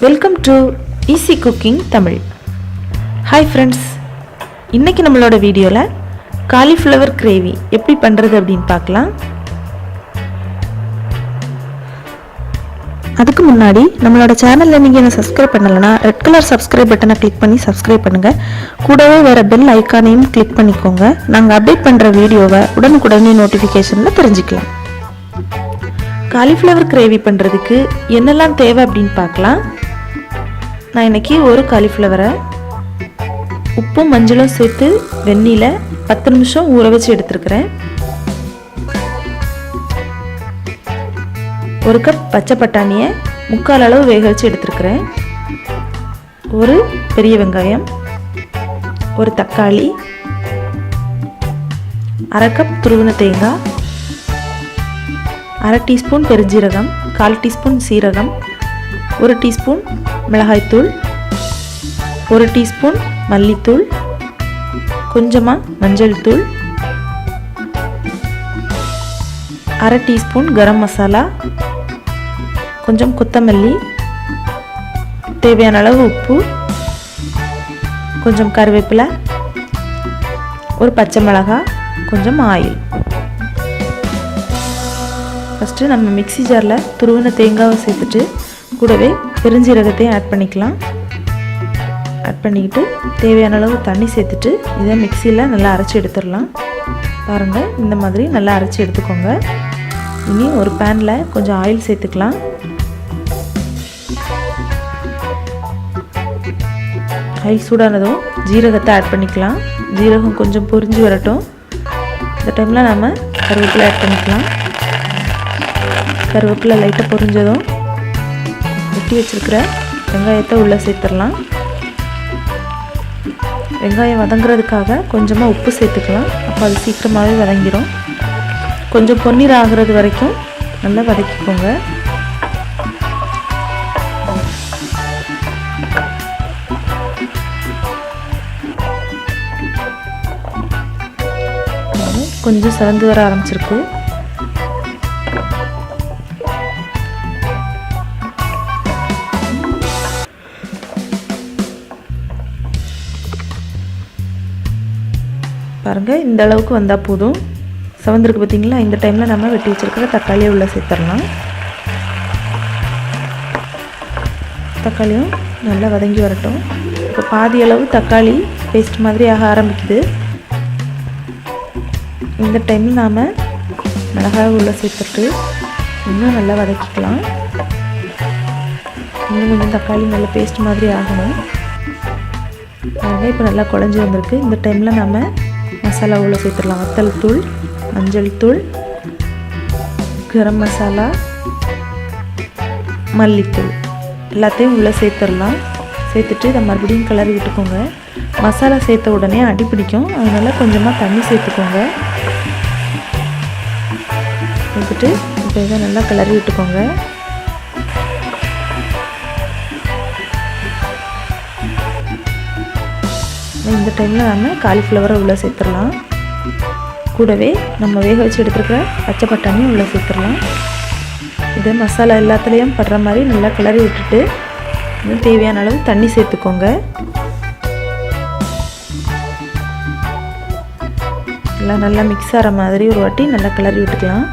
Welcome to easy cooking Tamil. Hi friends, இன்றைக்கி நம்மளோட வீடியோவில் காலிஃப்ளவர் கிரேவி எப்படி பண்ணுறது அப்படின்னு பார்க்கலாம். அதுக்கு முன்னாடி நம்மளோட சேனலில் நீங்கள் என்ன சப்ஸ்கிரைப் பண்ணலைன்னா ரெட் கலர் சப்ஸ்கிரைப் பட்டனை கிளிக் பண்ணி சப்ஸ்கிரைப் பண்ணுங்கள். கூடவே வேறு பெல் ஐக்கானையும் கிளிக் பண்ணிக்கோங்க. நாங்கள் அப்டேட் பண்ணுற வீடியோவை உடனுக்குடனே நோட்டிஃபிகேஷனில் தெரிஞ்சுக்கலாம். காலிஃப்ளவர் கிரேவி பண்ணுறதுக்கு என்னெல்லாம் தேவை அப்படின்னு பார்க்கலாம். நான் இன்றைக்கி ஒரு காலிஃப்ளவரை உப்பும் மஞ்சளும் சேர்த்து வெந்நீல 10 நிமிஷம் ஊற வச்சு எடுத்துருக்கிறேன். 1 கப் பச்சை பட்டாணியை 3/4 அளவு வேக வச்சு எடுத்துருக்கிறேன். ஒரு பெரிய வெங்காயம், ஒரு தக்காளி, 1/2 கப் துருவின தேங்காய், 1/2 டீஸ்பூன் பெருஞ்சீரகம், 1/4 டீஸ்பூன் சீரகம், 1 டீஸ்பூன் மிளகாய்த்தூள், 1 டீஸ்பூன் மல்லித்தூள், கொஞ்சமாக மஞ்சள் தூள், 1/2 டீஸ்பூன் கரம் மசாலா, கொஞ்சம் கொத்தமல்லி, தேவையான அளவு உப்பு, கொஞ்சம் கருவேப்பிலை, ஒரு பச்சை மிளகாய், கொஞ்சம் ஆயில். ஃபஸ்ட்டு நம்ம மிக்ஸி ஜாரில் துருவின தேங்காவை சேர்த்துட்டு கூடவே பெருஞ்சீரகத்தையும் ஆட் பண்ணிக்கலாம். ஆட் பண்ணிக்கிட்டு தேவையான அளவு தண்ணி சேர்த்துட்டு இதை மிக்சியில் நல்லா அரைச்சி எடுத்துடலாம். பாருங்கள், இந்த மாதிரி நல்லா அரைச்சி எடுத்துக்கோங்க. இனி ஒரு பேனில் கொஞ்சம் ஆயில் சேர்த்துக்கலாம். ஆயில் சூடானதும் ஜீரகத்தை ஆட் பண்ணிக்கலாம். ஜீரகம் கொஞ்சம் பொரிஞ்சு வரட்டும். இந்த டைமில் நம்ம கருவேப்பிலை ஆட் பண்ணிக்கலாம். கருவேப்பிலை லைட்டாக பொரிஞ்சதும் வெட்டி வச்சுருக்கிற வெங்காயத்தை உள்ளே சேர்த்துடலாம். வெங்காயம் வதங்குறதுக்காக கொஞ்சமாக உப்பு சேர்த்துக்கலாம். அப்போ அது சீக்கிரமாகவே வதங்கிடும். கொஞ்சம் பொன்னிறம் ஆகிறது வரைக்கும் நல்லா வதக்கிக்கோங்க. கொஞ்சம் சிவந்து வர ஆரம்பிச்சிருக்கு. பாருங்கள், இந்த அளவுக்கு வந்தால் போதும். செவந்திருக்கு பார்த்தீங்களா? இந்த டைமில் நம்ம வெட்டி வச்சுருக்கிற தக்காளியை உள்ளே சேர்த்துடலாம். தக்காளியும் நல்லா வதங்கி வரட்டும். இப்போ பாதி அளவு தக்காளி பேஸ்ட் மாதிரி ஆக ஆரம்பிக்குது. இந்த டைமில் நாம் மிளகாய் உள்ளே சேர்த்துட்டு இன்னும் நல்லா வதக்கிக்கலாம். இன்னும் கொஞ்சம் தக்காளி நல்ல பேஸ்ட் மாதிரி ஆகணும். பாருங்கள், இப்போ நல்லா குழஞ்சி வந்திருக்கு. இந்த டைமில் நம்ம மசாலா உள்ள சேர்த்துடலாம். வத்தல் தூள், மஞ்சள் தூள், கரம் மசாலா, மல்லித்தூள் எல்லாத்தையும் உள்ளே சேர்த்துடலாம். சேர்த்துட்டு இதை மறுபடியும் கிளறி விட்டுக்கோங்க. மசாலா சேர்த்த உடனே அடி பிடிக்கும், அதனால் கொஞ்சமாக தண்ணி சேர்த்துக்கோங்க. சேர்த்துட்டு இப்போ இதை நல்லா கிளறி விட்டுக்கோங்க. இந்த டைமில் நம்ம காலிஃப்ளவரை உள்ளே சேர்த்துடலாம். கூடவே நம்ம வேக வச்சு எடுத்துருக்கிற பச்சை பட்டாணியும் உள்ளே சேர்த்துடலாம். இதை மசாலா எல்லாத்துலேயும் படுற மாதிரி நல்லா கிளறி விட்டுட்டு இன்னும் தேவையான அளவு தண்ணி சேர்த்துக்கோங்க. எல்லாம் நல்லா மிக்ஸ் ஆகிற மாதிரி ஒரு வாட்டி நல்லா கிளறி விட்டுக்கலாம்.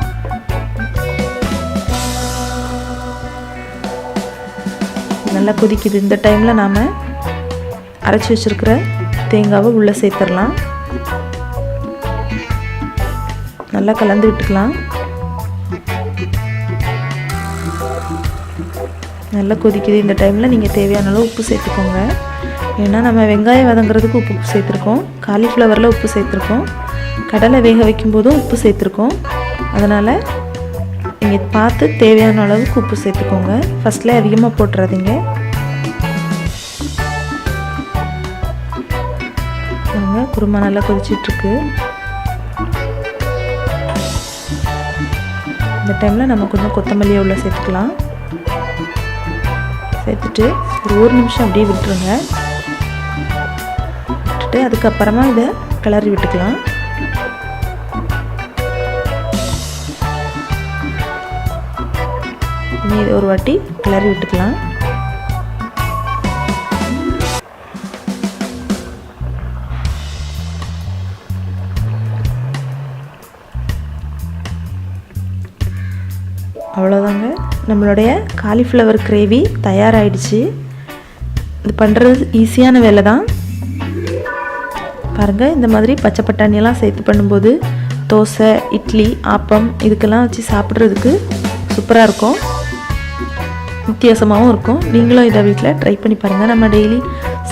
நல்லா கொதிக்குது. இந்த டைமில் நாம் அரைச்சி வச்சுருக்கிற தேங்காவை உள்ளே சேர்த்துடலாம். நல்லா கலந்து விட்டுக்கலாம். நல்லா கொதிக்குது. இந்த டைமில் நீங்கள் தேவையான அளவு உப்பு சேர்த்துக்கோங்க. ஏன்னா நம்ம வெங்காயம் வதங்குறதுக்கு உப்பு சேர்த்துருக்கோம், காலிஃப்ளவரில் உப்பு சேர்த்துருக்கோம், கடலை வேக வைக்கும்போதும் உப்பு சேர்த்துருக்கோம். அதனால் நீங்கள் பார்த்து தேவையான அளவுக்கு உப்பு சேர்த்துக்கோங்க. ஃபஸ்ட்டில் அதிகமாக போட்டுறாதீங்க. குருமா நல்லா கொதிச்சிட்ருக்கு. இந்த டைமில் நம்ம கொஞ்சம் கொத்தமல்லியை உள்ளே சேர்த்துக்கலாம். சேர்த்துட்டு ஒரு 1 நிமிஷம் அப்படியே விட்டுருங்க. விட்டுட்டு அதுக்கப்புறமா இதை கிளறி விட்டுக்கலாம். இனி இதை ஒரு வாட்டி கிளறி விட்டுக்கலாம். அவ்வளோதாங்க, நம்மளுடைய காலிஃப்ளவர் கிரேவி தயாராகிடுச்சு. இது பண்ணுறது ஈஸியான வேலை தான். பாருங்கள், இந்த மாதிரி பச்சை பட்டாணியெல்லாம் சேர்த்து பண்ணும்போது தோசை, இட்லி, ஆப்பம் இதுக்கெல்லாம் வச்சு சாப்பிட்றதுக்கு சூப்பராக இருக்கும், வித்தியாசமாகவும் இருக்கும். நீங்களும் இதை வீட்டில் ட்ரை பண்ணி பாருங்கள். நம்ம டெய்லி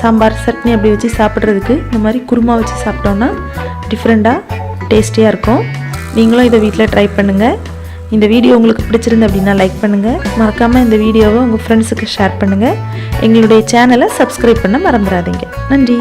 சாம்பார், சட்னி அப்படி வச்சு சாப்பிட்றதுக்கு இந்த மாதிரி குருமா வச்சு சாப்பிட்டோன்னா டிஃப்ரெண்ட்டாக டேஸ்டியாக இருக்கும். நீங்களும் இதை வீட்டில் ட்ரை பண்ணுங்கள். இந்த வீடியோ உங்களுக்கு பிடிச்சிருந்து அப்படின்னா லைக் பண்ணுங்கள். மறக்காமல் இந்த வீடியோவை உங்கள் ஃப்ரெண்ட்ஸுக்கு ஷேர் பண்ணுங்கள். எங்களுடைய சேனலை சப்ஸ்கிரைப் பண்ண மறந்துடாதீங்க. நன்றி.